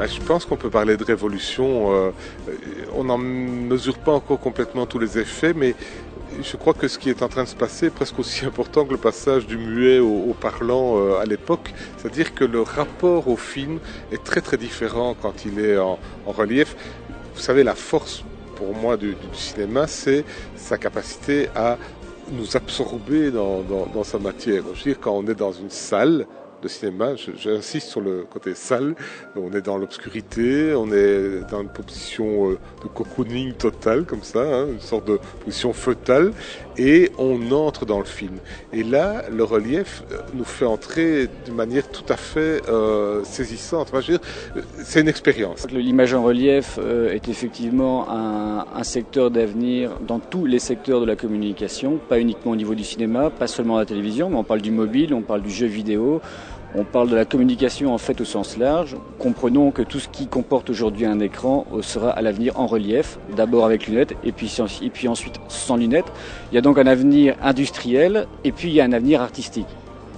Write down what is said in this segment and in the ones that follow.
Je pense qu'on peut parler de révolution. On n'en mesure pas encore complètement tous les effets, mais je crois que ce qui est en train de se passer est presque aussi important que le passage du muet au parlant à l'époque. C'est-à-dire que le rapport au film est très très différent quand il est en relief. Vous savez, la force pour moi du cinéma, c'est sa capacité à nous absorber dans sa matière. Je veux dire, quand on est dans une salle de cinéma, j'insiste sur le côté salle, on est dans l'obscurité, on est dans une position de cocooning totale comme ça, hein, une sorte de position fœtale, et on entre dans le film. Et là, le relief nous fait entrer d'une manière tout à fait saisissante. Enfin, je veux dire, c'est une expérience. L'image en relief est effectivement un secteur d'avenir dans tous les secteurs de la communication, pas uniquement au niveau du cinéma, pas seulement à la télévision, mais on parle du mobile, on parle du jeu vidéo. On parle de la communication en fait au sens large. Comprenons que tout ce qui comporte aujourd'hui un écran sera à l'avenir en relief, d'abord avec lunettes et puis ensuite sans lunettes. Il y a donc un avenir industriel et puis il y a un avenir artistique.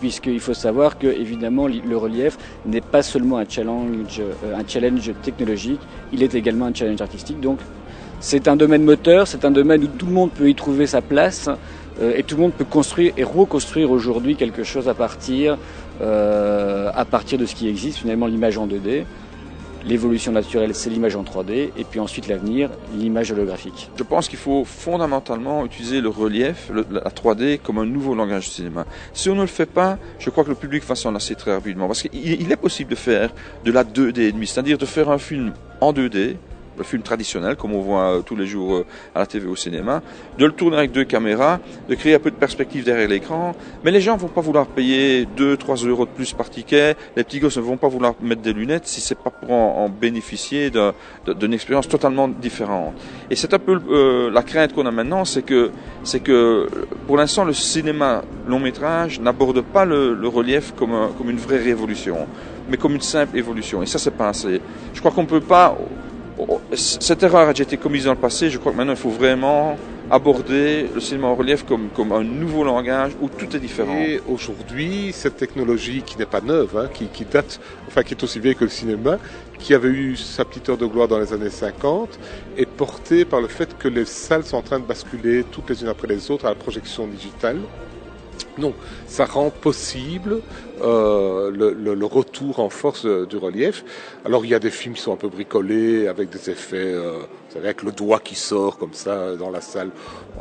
Puisqu'il faut savoir que évidemment le relief n'est pas seulement un challenge technologique, il est également un challenge artistique. Donc c'est un domaine moteur, c'est un domaine où tout le monde peut y trouver sa place. Et tout le monde peut construire et reconstruire aujourd'hui quelque chose à partir de ce qui existe, finalement l'image en 2D. L'évolution naturelle, c'est l'image en 3D. Et puis ensuite l'avenir, l'image holographique. Je pense qu'il faut fondamentalement utiliser le relief, la 3D, comme un nouveau langage du cinéma. Si on ne le fait pas, je crois que le public va s'en lasser très rapidement. Parce qu'il est possible de faire de la 2D et demi, c'est-à-dire de faire un film en 2D, le film traditionnel, comme on voit tous les jours à la TV au cinéma, de le tourner avec 2 caméras, de créer un peu de perspective derrière l'écran. Mais les gens ne vont pas vouloir payer 2-3 euros de plus par ticket. Les petits gosses ne vont pas vouloir mettre des lunettes si c'est pas pour en bénéficier d'une expérience totalement différente. Et c'est un peu la crainte qu'on a maintenant, c'est que pour l'instant le cinéma long métrage n'aborde pas le relief comme une vraie révolution, mais comme une simple évolution. Et ça, c'est pas assez. Je crois qu'on peut pas. Cette erreur a déjà été commise dans le passé. Je crois que maintenant il faut vraiment aborder le cinéma en relief comme un nouveau langage où tout est différent. Et aujourd'hui, cette technologie qui n'est pas neuve, hein, qui date, enfin qui est aussi vieille que le cinéma, qui avait eu sa petite heure de gloire dans les années 50, est portée par le fait que les salles sont en train de basculer toutes les unes après les autres à la projection digitale. Donc, ça rend possible le retour en force du relief. Alors, il y a des films qui sont un peu bricolés, avec des effets, vous savez, avec le doigt qui sort comme ça dans la salle.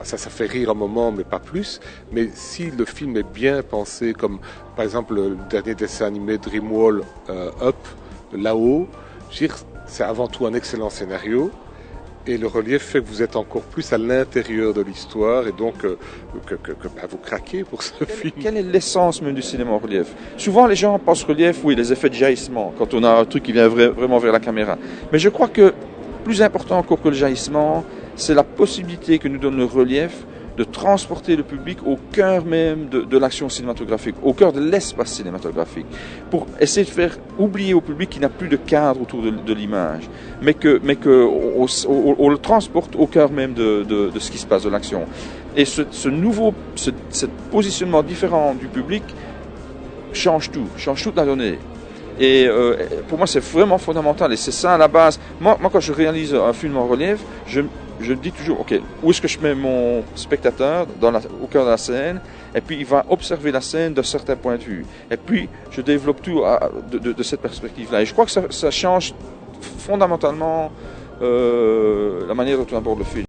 Ça fait rire un moment, mais pas plus. Mais si le film est bien pensé, comme par exemple le dernier dessin animé Dreamwall Up, là-haut, c'est avant tout un excellent scénario. Et le relief fait que vous êtes encore plus à l'intérieur de l'histoire et donc vous craquez pour ce film. Quelle est l'essence même du cinéma en relief? Souvent les gens pensent relief, oui, les effets de jaillissement, quand on a un truc qui vient vraiment vers la caméra. Mais je crois que plus important encore que le jaillissement, c'est la possibilité que nous donne le relief de transporter le public au cœur même de l'action cinématographique, au cœur de l'espace cinématographique, pour essayer de faire oublier au public qu'il n'y a plus de cadre autour de l'image, mais que on le transporte au cœur même de ce qui se passe, de l'action. Et ce positionnement différent du public change toute la donnée. Et pour moi, c'est vraiment fondamental. Et c'est ça à la base. Moi, quand je réalise un film en relief, je dis toujours, ok, où est-ce que je mets mon spectateur au cœur de la scène, et puis il va observer la scène d'un certain point de vue. Et puis, je développe tout de cette perspective-là. Et je crois que ça change fondamentalement la manière dont on aborde le film.